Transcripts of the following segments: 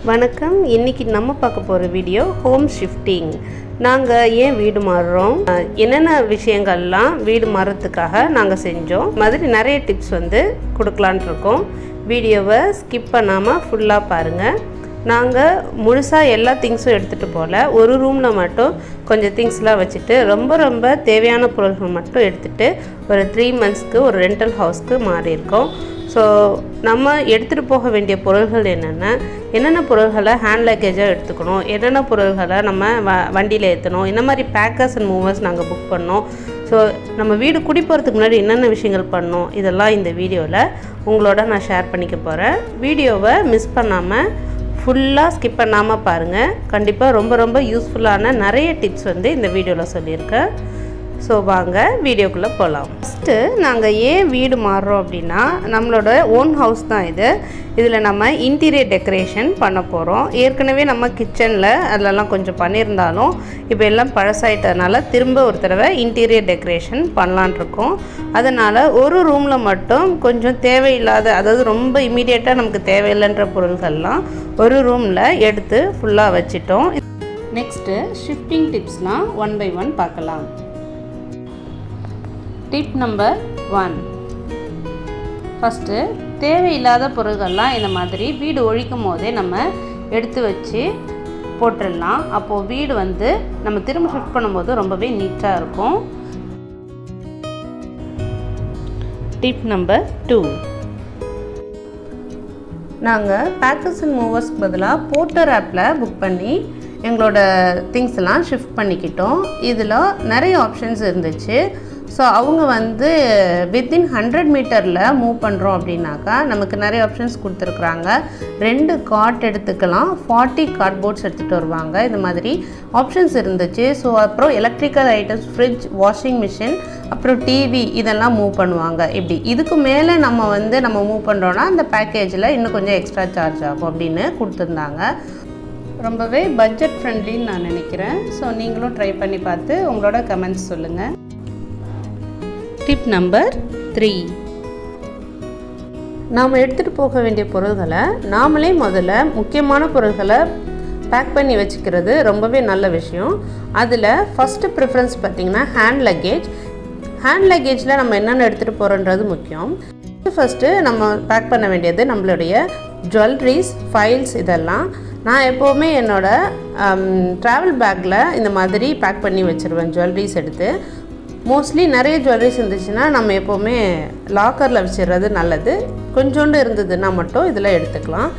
வணக்கம். இன்னைக்கு நம்ம பார்க்க போகிற வீடியோ ஹோம் ஷிஃப்டிங். நாங்கள் ஏன் வீடு மாறுறோம், என்னென்ன விஷயங்கள்லாம் வீடு மாறுறதுக்காக நாங்கள் செஞ்சோம், மாதிரி நிறைய டிப்ஸ் கொடுக்கலான் இருக்கோம். வீடியோவை ஸ்கிப் பண்ணாமல் ஃபுல்லாக பாருங்கள். நாங்கள் முழுசாக எல்லா திங்ஸும் எடுத்துகிட்டு போகல, ஒரு ரூமில் மட்டும் கொஞ்சம் திங்ஸ்லாம் வச்சுட்டு ரொம்ப தேவையான பொருள்கள் மட்டும் எடுத்துகிட்டு ஒரு 3 monthsக்கு ஒரு ரெண்டல் ஹவுஸ்க்கு மாறியிருக்கோம். ஸோ நம்ம எடுத்துகிட்டு போக வேண்டிய பொருள்கள் என்னென்ன பொருள்களை ஹேண்ட் லக்கேஜாக எடுத்துக்கணும், என்னென்ன பொருள்களை நம்ம வண்டியில் ஏற்றணும், இந்த மாதிரி பேக்கர்ஸ் அண்ட் மூவர்ஸ் நாங்கள் புக் பண்ணோம். ஸோ நம்ம வீடு குடி போகிறதுக்கு முன்னாடி என்னென்ன விஷயங்கள் பண்ணோம், இதெல்லாம் இந்த வீடியோவில் உங்களோட நான் ஷேர் பண்ணிக்க போகிறேன். வீடியோவை மிஸ் பண்ணாமல் ஃபுல்லாக ஸ்கிப் பண்ணாமல் பாருங்கள். கண்டிப்பாக ரொம்ப யூஸ்ஃபுல்லான நிறைய டிப்ஸ் இந்த வீடியோவில் சொல்லியிருக்கேன். ஸோ வாங்க வீடியோக்குள்ளே போகலாம். ஃபஸ்ட்டு நாங்கள் ஏன் வீடு மாறுறோம் அப்படின்னா, நம்மளோட ஓன் ஹவுஸ் தான் இதில் நம்ம இன்டீரியர் டெக்கரேஷன் பண்ண போகிறோம். ஏற்கனவே நம்ம கிச்சனில் அதிலலாம் கொஞ்சம் பண்ணியிருந்தாலும் இப்போ எல்லாம் பழசாயிட்டதுனால திரும்ப ஒரு தடவை இன்டீரியர் டெக்கரேஷன் பண்ணலான்ட்ருக்கோம். அதனால் ஒரு ரூமில் மட்டும் கொஞ்சம் தேவையில்லாத, அதாவது ரொம்ப இமீடியட்டாக நமக்கு தேவையில்லைன்ற பொருள்கள்லாம் ஒரு ரூமில் எடுத்து ஃபுல்லாக வச்சிட்டோம். நெக்ஸ்ட்டு ஷிஃப்டிங் டிப்ஸ்லாம் 1 by 1 பார்க்கலாம். டிப் நம்பர் 1, ஃபஸ்ட்டு தேவையில்லாத பொருள்கள்லாம் இந்த மாதிரி வீடு ஒழிக்கும் போதே நம்ம எடுத்து வச்சு போட்டுடலாம். அப்போது வீடு நம்ம திரும்ப ஷிஃப்ட் பண்ணும்போது ரொம்பவே நீட்டாக இருக்கும். டிப் நம்பர் 2, நாங்கள் பேக்கர்ஸ் அண்ட் மூவர்ஸ்க்கு பதிலாக போர்ட்டர் ஆப்பில் புக் பண்ணி எங்களோட திங்ஸ் எல்லாம் ஷிஃப்ட் பண்ணிக்கிட்டோம். இதில் நிறைய ஆப்ஷன்ஸ் இருந்துச்சு. ஸோ அவங்க வித்தின் 100 மீட்டரில் மூவ் பண்ணுறோம் அப்படின்னாக்கா நமக்கு நிறைய ஆப்ஷன்ஸ் கொடுத்துருக்குறாங்க. 2 கார்ட் எடுத்துக்கலாம், 40 கார்ட்போர்ட்ஸ் எடுத்துகிட்டு வருவாங்க. இந்த மாதிரி ஆப்ஷன்ஸ் இருந்துச்சு. ஸோ அப்புறம் electrical items, fridge, washing machine, அப்புறம் டிவி இதெல்லாம் மூவ் பண்ணுவாங்க. இப்படி இதுக்கு மேலே நம்ம நம்ம மூவ் பண்ணுறோன்னா அந்த பேக்கேஜில் இன்னும் கொஞ்சம் எக்ஸ்ட்ரா சார்ஜ் ஆகும் அப்படின்னு கொடுத்துருந்தாங்க. ரொம்பவே பட்ஜெட் ஃப்ரெண்ட்லின்னு நான் நினைக்கிறேன். ஸோ நீங்களும் ட்ரை பண்ணி பார்த்து உங்களோட கமெண்ட்ஸ் சொல்லுங்கள். டிப் நம்பர் 3, நாம் எடுத்துகிட்டு போக வேண்டிய பொருள்களை நாமளே முதல்ல முக்கியமான பொருள்களை பேக் பண்ணி வச்சுக்கிறது ரொம்பவே நல்ல விஷயம். அதில் ஃபஸ்ட்டு ப்ரிஃபரன்ஸ் பார்த்திங்கன்னா ஹேண்ட் லக்கேஜ். ஹேண்ட் லக்கேஜில் நம்ம என்னென்ன எடுத்துகிட்டு போகிறோன்றது முக்கியம். ஃபஸ்ட்டு நம்ம பேக் பண்ண வேண்டியது நம்மளுடைய ஜுவல்லரிஸ், ஃபைல்ஸ். இதெல்லாம் நான் எப்போவுமே என்னோடய ட்ராவல் பேக்கில் இந்த மாதிரி பேக் பண்ணி வச்சுருவேன். ஜுவல்லரிஸ் எடுத்து மோஸ்ட்லி நிறைய ஜுவல்லரிஸ் இருந்துச்சுன்னா நம்ம எப்போவுமே லாக்கரில் வச்சிடுறது நல்லது. கொஞ்சோண்டு இருந்ததுன்னா மட்டும் இதில் எடுத்துக்கலாம்.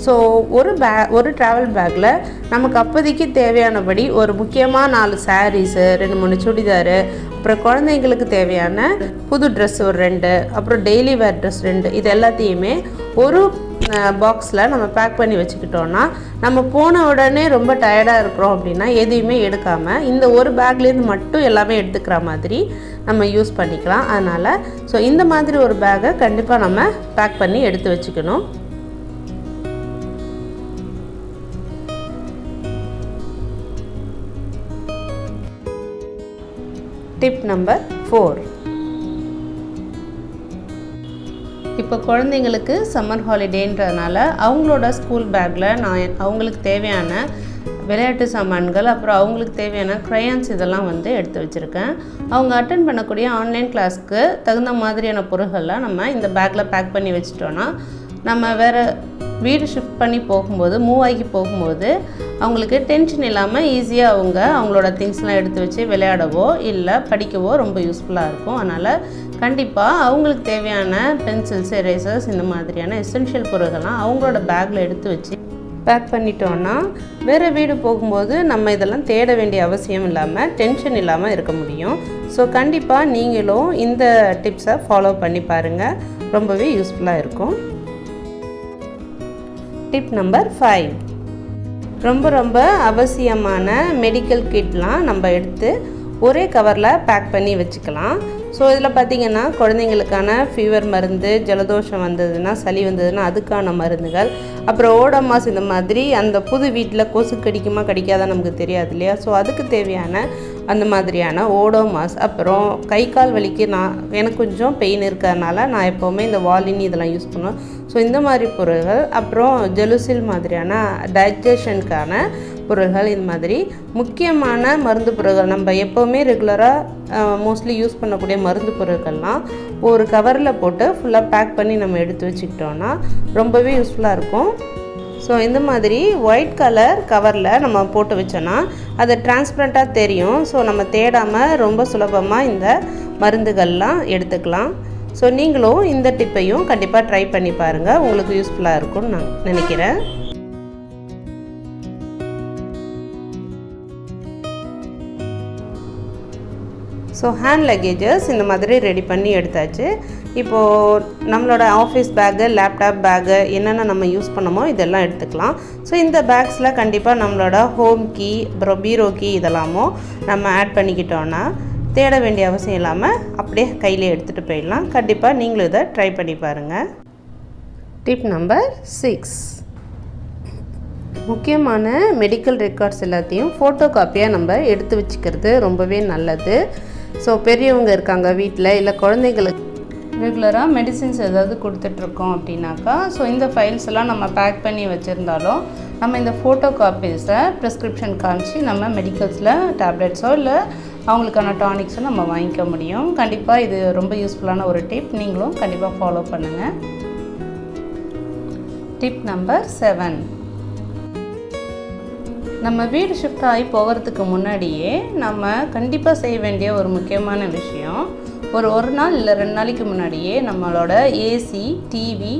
ஸோ ஒரு ட்ராவல் பேக்கில் நமக்கு அப்போதைக்கு தேவையானபடி ஒரு முக்கியமாக 4 சாரீஸு, 2-3 சுடிதாரு, அப்புறம் குழந்தைங்களுக்கு தேவையான புது ட்ரெஸ் ஒரு 2, அப்புறம் டெய்லி வேர் ட்ரெஸ் 2, இது எல்லாத்தையுமே ஒரு பாக்ஸில் நம்ம பேக் பண்ணி வச்சுக்கிட்டோன்னா நம்ம போன உடனே ரொம்ப டயர்டாக இருக்கிறோம் அப்படின்னா எதையுமே எடுக்காமல் இந்த ஒரு பேக்லேருந்து மட்டும் எல்லாமே எடுத்துக்கிற மாதிரி நம்ம யூஸ் பண்ணிக்கலாம். அதனால் இந்த மாதிரி ஒரு பேக்கை கண்டிப்பாக நம்ம பேக் பண்ணி எடுத்து வச்சுக்கணும். டிப் நம்பர் 4, இப்போ குழந்தைங்களுக்கு சம்மர் ஹாலிடேன்றதுனால அவங்களோட ஸ்கூல் பேக்கில் நான் அவங்களுக்கு தேவையான விளையாட்டு சாமான்கள், அப்புறம் அவங்களுக்கு தேவையான க்ரையான்ஸ் இதெல்லாம் எடுத்து வச்சுருக்கேன். அவங்க அட்டென்ட் பண்ணக்கூடிய ஆன்லைன் கிளாஸ்க்கு தகுந்த மாதிரியான பொருள்கள்லாம் நம்ம இந்த பேக்கில் பேக் பண்ணி வச்சிட்டோன்னா நம்ம வேறு வீடு ஷிஃப்ட் பண்ணி போகும்போது, மூவ் ஆகி போகும்போது அவங்களுக்கு டென்ஷன் இல்லாமல் ஈஸியாக அவங்களோட திங்ஸ்லாம் எடுத்து வச்சு விளையாடவோ இல்லை படிக்கவோ ரொம்ப யூஸ்ஃபுல்லாக இருக்கும். அதனால் கண்டிப்பாக அவங்களுக்கு தேவையான பென்சில்ஸ், எரேசர்ஸ், இந்த மாதிரியான எசென்ஷியல் பொருள்கள்லாம் அவங்களோட பேக்கில் எடுத்து வச்சு பேக் பண்ணிட்டோன்னா வேறு வீடு போகும்போது நம்ம இதெல்லாம் தேட வேண்டிய அவசியம் இல்லாமல் டென்ஷன் இல்லாமல் இருக்க முடியும். ஸோ கண்டிப்பாக நீங்களும் இந்த டிப்ஸை ஃபாலோ பண்ணி பாருங்கள், ரொம்பவே யூஸ்ஃபுல்லாக இருக்கும். டிப் நம்பர் 5, ரொம்ப அவசியமான மெடிக்கல் கிட்லாம் நம்ம எடுத்து ஒரே கவரில் பேக் பண்ணி வச்சுக்கலாம். ஸோ இதில் பார்த்திங்கன்னா குழந்தைங்களுக்கான ஃபீவர் மருந்து, ஜலதோஷம் வந்ததுன்னா, சளி வந்ததுன்னா அதுக்கான மருந்துகள், அப்புறம் ஓடமாஸ், இந்த மாதிரி அந்த புது வீட்டில் கொசு கடிக்குமா கடிக்காதான் நமக்கு தெரியாது இல்லையா. ஸோ அதுக்கு தேவையான அந்த மாதிரியான ஓடோமாஸ், அப்புறம் கை கால் வலிக்கு எனக்கு கொஞ்சம் பெயின் இருக்கிறதுனால நான் எப்போவுமே இந்த வாலினி இதெல்லாம் யூஸ் பண்ணுவேன். ஸோ இந்த மாதிரி பொருள்கள், அப்புறம் ஜெலுசில் மாதிரியான டைஜஷனுக்கான பொருள்கள், இந்த மாதிரி முக்கியமான மருந்து பொருட்கள் நம்ம எப்போவுமே ரெகுலராக மோஸ்ட்லி யூஸ் பண்ணக்கூடிய மருந்து பொருட்கள்லாம் ஒரு கவரில் போட்டு ஃபுல்லாக பேக் பண்ணி நம்ம எடுத்து வச்சுக்கிட்டோன்னா ரொம்பவே யூஸ்ஃபுல்லாக இருக்கும். ஸோ இந்த மாதிரி ஒயிட் கலர் கவரில் நம்ம போட்டு வச்சோன்னா அது டிரான்ஸ்பரண்ட்டாக தெரியும். ஸோ நம்ம தேடாமல் ரொம்ப சுலபமாக இந்த மருந்துகள்லாம் எடுத்துக்கலாம். ஸோ நீங்களும் இந்த டிப்பையும் கண்டிப்பாக ட்ரை பண்ணி பாருங்கள், உங்களுக்கு யூஸ்ஃபுல்லாக இருக்கும்னு நான் நினைக்கிறேன். ஸோ ஹேண்ட் லக்கேஜஸ் இந்த மாதிரி ரெடி பண்ணி எடுத்தாச்சு. இப்போது நம்மளோட ஆஃபீஸ் பேக்கு, லேப்டாப் பேக்கு, என்னென்ன நம்ம யூஸ் பண்ணமோ இதெல்லாம் எடுத்துக்கலாம். ஸோ இந்த பேக்ஸில் கண்டிப்பாக நம்மளோட ஹோம் கீ, அப்புறம் பீரோ கீ இதெல்லாமோ நம்ம ஆட் பண்ணிக்கிட்டோன்னா தேட வேண்டிய அவசியம் இல்லாமல் அப்படியே கையிலே எடுத்துகிட்டு போயிடலாம். கண்டிப்பாக நீங்களும் இதை ட்ரை பண்ணி பாருங்கள். டிப் நம்பர் 6, முக்கியமான மெடிக்கல் ரெக்கார்ட்ஸ் எல்லாத்தையும் ஃபோட்டோ காப்பியாக நம்ம எடுத்து வச்சுக்கிறது ரொம்பவே நல்லது. ஸோ பெரியவங்க இருக்காங்க வீட்டில், இல்லை குழந்தைங்களுக்கு ரெகுலராக மெடிசின்ஸ் ஏதாவது கொடுத்துட்ருக்கோம் அப்படின்னாக்கா, ஸோ இந்த ஃபைல்ஸ் எல்லாம் நம்ம பேக் பண்ணி வச்சுருந்தாலும் நம்ம இந்த ஃபோட்டோ காப்பீஸை ப்ரிஸ்கிரிப்ஷன் காமிச்சு நம்ம மெடிக்கல்ஸில் டேப்லெட்ஸோ இல்லை அவங்களுக்கான டானிக்ஸோ நம்ம வாங்கிக்க முடியும். கண்டிப்பாக இது ரொம்ப யூஸ்ஃபுல்லான ஒரு டிப், நீங்களும் கண்டிப்பாக ஃபாலோ பண்ணுங்கள். டிப் நம்பர் 7, நம்ம வீடு ஷிஃப்ட் ஆகி போகிறதுக்கு முன்னாடியே நம்ம கண்டிப்பாக செய்ய வேண்டிய ஒரு முக்கியமான விஷயம், ஒரு நாள் இல்லை 2 நாளைக்கு முன்னாடியே நம்மளோட ஏசி, டிவி,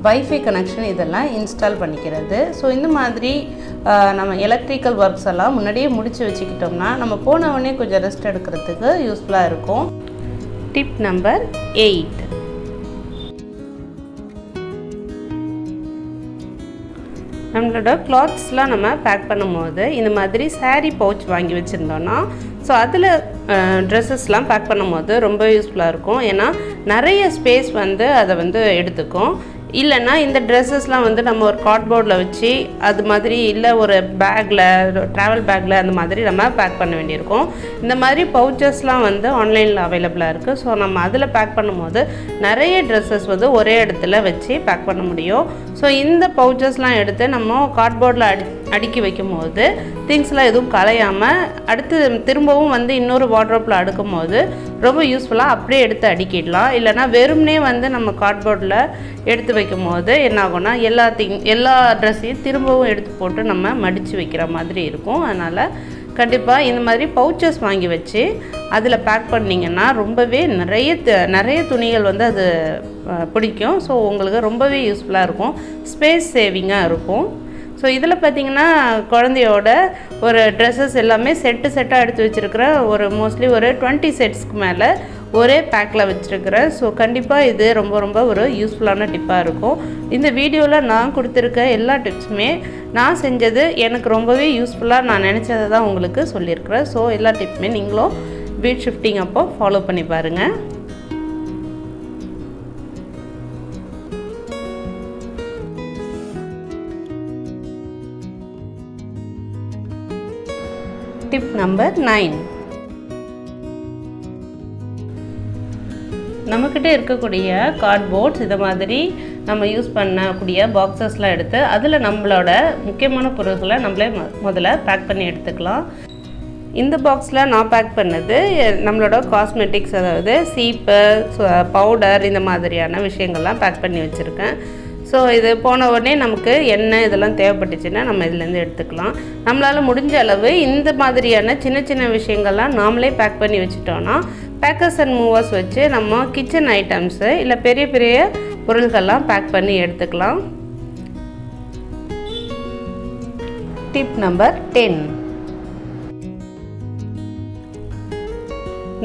வைஃபை கனெக்ஷன் இதெல்லாம் இன்ஸ்டால் பண்ணிக்கிறது. ஸோ இந்த மாதிரி நம்ம எலக்ட்ரிக்கல் ஒர்க்ஸ் எல்லாம் முன்னாடியே முடித்து வச்சுக்கிட்டோம்னா நம்ம போனவொடனே கொஞ்சம் ரெஸ்ட் எடுக்கிறதுக்கு யூஸ்ஃபுல்லாக இருக்கும். டிப் நம்பர் 8, நம்மளோட கிளாத்ஸ்லாம் நம்ம பேக் பண்ணும்போது இந்த மாதிரி சாரீ பவுச் வாங்கி வச்சுருந்தோன்னா ஸோ அதில் ட்ரெஸ்ஸஸ்லாம் பேக் பண்ணும்போது ரொம்ப யூஸ்ஃபுல்லாக இருக்கும். ஏன்னா நிறைய ஸ்பேஸ் வந்து அதை வந்து எடுத்துக்கும். இல்லைன்னா இந்த ட்ரெஸ்ஸஸ்லாம் வந்து நம்ம ஒரு கார்ட்போர்டில் வச்சு அது மாதிரி இல்லை ஒரு பேக்கில், ட்ராவல் பேக்கில் அந்த மாதிரி நம்ம பேக் பண்ண வேண்டியிருக்கும். இந்த மாதிரி பவுச்சஸ்லாம் வந்து ஆன்லைனில் அவைலபிளாக இருக்குது. ஸோ நம்ம அதில் பேக் பண்ணும்போது நிறைய ட்ரெஸ்ஸஸ் வந்து ஒரே இடத்துல வச்சு பேக் பண்ண முடியும். ஸோ இந்த பவுச்சஸ்லாம் எடுத்து நம்ம கார்ட்போர்டில் அடுக்கி வைக்கும் போது திங்ஸ்லாம் எதுவும் கலையாமல் அடுத்து திரும்பவும் வந்து இன்னொரு வார்ட்ரோப்பில் அடுக்கும் போது ரொம்ப யூஸ்ஃபுல்லாக அப்படியே எடுத்து அடுக்கிடலாம். இல்லைனா வெறும்னே வந்து நம்ம கார்ட்போர்டில் எடுத்து வைக்கும் போது என்ன ஆகும்னா எல்லா ட்ரெஸ்ஸையும் திரும்பவும் எடுத்து போட்டு நம்ம மடித்து வைக்கிற மாதிரி இருக்கும். அதனால் கண்டிப்பாக இந்த மாதிரி பவுச்சஸ் வாங்கி வச்சு அதில் பேக் பண்ணிங்கன்னா ரொம்பவே நிறைய துணிகள் வந்து அது பிடிக்கும். ஸோ உங்களுக்கு ரொம்பவே யூஸ்ஃபுல்லாக இருக்கும், ஸ்பேஸ் சேவிங்காக இருக்கும். ஸோ இதில் பார்த்திங்கன்னா குழந்தையோட ஒரு ட்ரெஸ்ஸஸ் எல்லாமே செட்டாக எடுத்து வச்சுருக்கிற மோஸ்ட்லி ஒரு 20 செட்ஸ்க்கு மேலே ஒரே பேக்கில் வச்சுருக்கிறேன். ஸோ கண்டிப்பாக இது ரொம்ப ஒரு யூஸ்ஃபுல்லான டிப்பாக இருக்கும். இந்த வீடியோவில் நான் கொடுத்துருக்க எல்லா டிப்ஸுமே நான் செஞ்சது எனக்கு ரொம்பவே யூஸ்ஃபுல்லாக நான் நினச்சதை தான் உங்களுக்கு சொல்லியிருக்கிறேன். ஸோ எல்லா டிப்புமே நீங்களும் வீட் ஷிஃப்டிங் அப்போ ஃபாலோ பண்ணி பாருங்கள். டிப் நம்பர் 9, நம்மக்கிட்ட இருக்கக்கூடிய கார்ட்போர்ட்ஸ் இதை மாதிரி நம்ம யூஸ் பண்ணக்கூடிய பாக்ஸஸ்லாம் எடுத்து அதில் நம்மளோட முக்கியமான பொருட்களை நம்மளே முதல்ல பேக் பண்ணி எடுத்துக்கலாம். இந்த பாக்ஸில் நான் பேக் பண்ணது நம்மளோட காஸ்மெட்டிக்ஸ், அதாவது சீப்பு, பவுடர், இந்த மாதிரியான விஷயங்கள்லாம் பேக் பண்ணி வச்சுருக்கேன். ஸோ இது போன உடனே நமக்கு எண்ணெய் இதெல்லாம் தேவைப்பட்டுச்சுன்னா நம்ம இதுலேருந்து எடுத்துக்கலாம். நம்மளால் முடிஞ்ச அளவு இந்த மாதிரியான சின்ன விஷயங்கள்லாம் நாமளே பேக் பண்ணி வச்சுட்டோன்னா பேக்கர்ஸ் அண்ட் மூவர்ஸ் வச்சு நம்ம கிச்சன் ஐட்டம்ஸு இல்லை பெரிய பொருள்கள்லாம் பேக் பண்ணி எடுத்துக்கலாம். டிப் நம்பர் 10,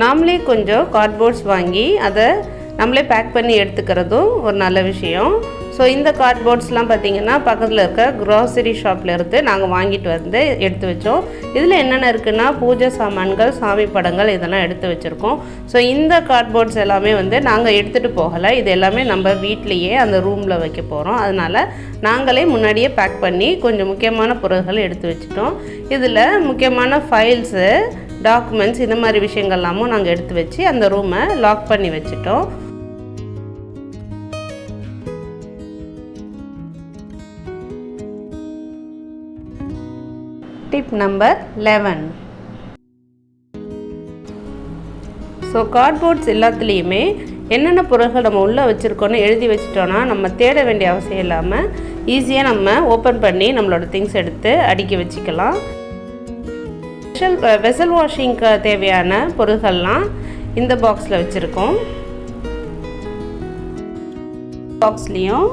நாமளே கொஞ்சம் கார்ட்போர்ட்ஸ் வாங்கி அதை நம்மளே பேக் பண்ணி எடுத்துக்கிறதும் ஒரு நல்ல விஷயம். ஸோ இந்த கார்ட்போர்ட்ஸ்லாம் பார்த்திங்கன்னா பக்கத்தில் இருக்க க்ராசரி ஷாப்பில் இருந்து நாங்கள் வாங்கிட்டு வந்து எடுத்து வச்சோம். இதில் என்னென்ன இருக்குன்னா பூஜை சாமான்கள், சாமி படங்கள் இதெல்லாம் எடுத்து வச்சுருக்கோம். ஸோ இந்த கார்ட்போர்ட்ஸ் எல்லாமே வந்து நாங்கள் எடுத்துகிட்டு போகலை, இது எல்லாமே நம்ம வீட்லேயே அந்த ரூமில் வைக்க போகிறோம். அதனால் நாங்களே முன்னாடியே பேக் பண்ணி கொஞ்சம் முக்கியமான பொருட்கள் எடுத்து வச்சுட்டோம். இதில் முக்கியமான ஃபைல்ஸு, டாக்குமெண்ட்ஸ் இந்த மாதிரி விஷயங்கள்லாமும் நாங்கள் எடுத்து வச்சு அந்த ரூமை லாக் பண்ணி வச்சுட்டோம். Tip number 11. ஸோ கார்ட்போர்ட்ஸ் எல்லாத்துலேயுமே என்னென்ன பொருட்கள் நம்ம உள்ளே வச்சுருக்கோன்னு எழுதி வச்சிட்டோன்னா நம்ம தேட வேண்டிய அவசியம் இல்லாமல் ஈஸியாக நம்ம ஓப்பன் பண்ணி நம்மளோட திங்ஸ் எடுத்து அடுக்கி வச்சுக்கலாம். வெசல் வாஷிங்க்கு தேவையான பொருட்கள்லாம் இந்த பாக்ஸில் வச்சுருக்கோம். பாக்ஸ்லேயும்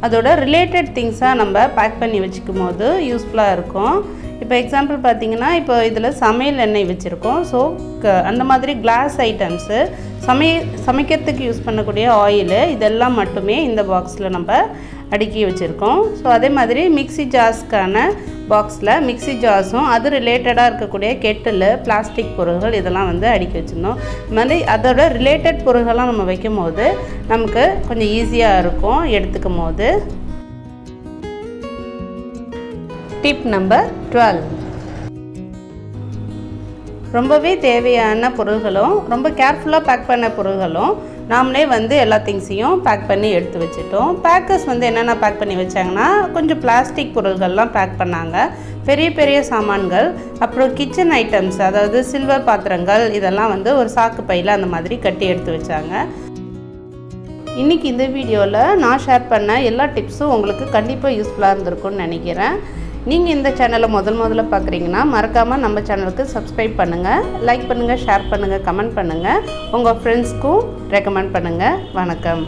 அதோட ரிலேட்டட் திங்ஸாக நம்ம பேக் பண்ணி வச்சுக்கும் போது யூஸ்ஃபுல்லாக இருக்கும். இப்போ எக்ஸாம்பிள் பார்த்தீங்கன்னா இப்போ இதில் சமையல் எண்ணெய் வச்சுருக்கோம். ஸோ அந்த மாதிரி கிளாஸ் ஐட்டம்ஸு சமைக்கிறதுக்கு யூஸ் பண்ணக்கூடிய ஆயிலு இதெல்லாம் மட்டுமே இந்த பாக்ஸில் நம்ம அடுக்கி வச்சுருக்கோம். ஸோ அதே மாதிரி மிக்ஸி ஜார்ஸ்க்கான பாக்ஸில் மிக்ஸி ஜார்ஸும் அது ரிலேட்டடாக இருக்கக்கூடிய கெட்டில் பிளாஸ்டிக் பொருட்கள் இதெல்லாம் வந்து அடுக்கி வச்சுருந்தோம். இது மாதிரி அதோட ரிலேட்டட் பொருட்கள்லாம் நம்ம வைக்கும் போது நமக்கு கொஞ்சம் ஈஸியாக இருக்கும் எடுத்துக்கும் போது. Tip number 12. ரொம்பவே தேவையான பொருள்களும் ரொம்ப கேர்ஃபுல்லாக பேக் பண்ண பொருள்களும் நாமளே வந்து எல்லா திங்ஸையும் பேக் பண்ணி எடுத்து வச்சுட்டோம். பேக்கர்ஸ் வந்து என்னென்ன பேக் பண்ணி வச்சாங்கன்னா கொஞ்சம் பிளாஸ்டிக் பொருள்கள்லாம் பேக் பண்ணாங்க. பெரிய பெரிய சாமான்கள், அப்புறம் கிச்சன் ஐட்டம்ஸ், அதாவது சில்வர் பாத்திரங்கள் இதெல்லாம் வந்து ஒரு சாக்கு பையில் அந்த மாதிரி கட்டி எடுத்து வச்சாங்க. இன்றைக்கி இந்த வீடியோவில் நான் ஷேர் பண்ண எல்லா டிப்ஸும் உங்களுக்கு கண்டிப்பாக யூஸ்ஃபுல்லாக இருந்திருக்கும்னு நினைக்கிறேன். நீங்கள் இந்த சேனலை முதல்ல பார்க்குறீங்கன்னா மறக்காமல் நம்ம சேனலுக்கு சப்ஸ்கிரைப் பண்ணுங்கள், லைக் பண்ணுங்கள், ஷேர் பண்ணுங்கள், கமெண்ட் பண்ணுங்கள், உங்கள் ஃப்ரெண்ட்ஸ்க்கும் ரெக்கமெண்ட் பண்ணுங்கள். வணக்கம்.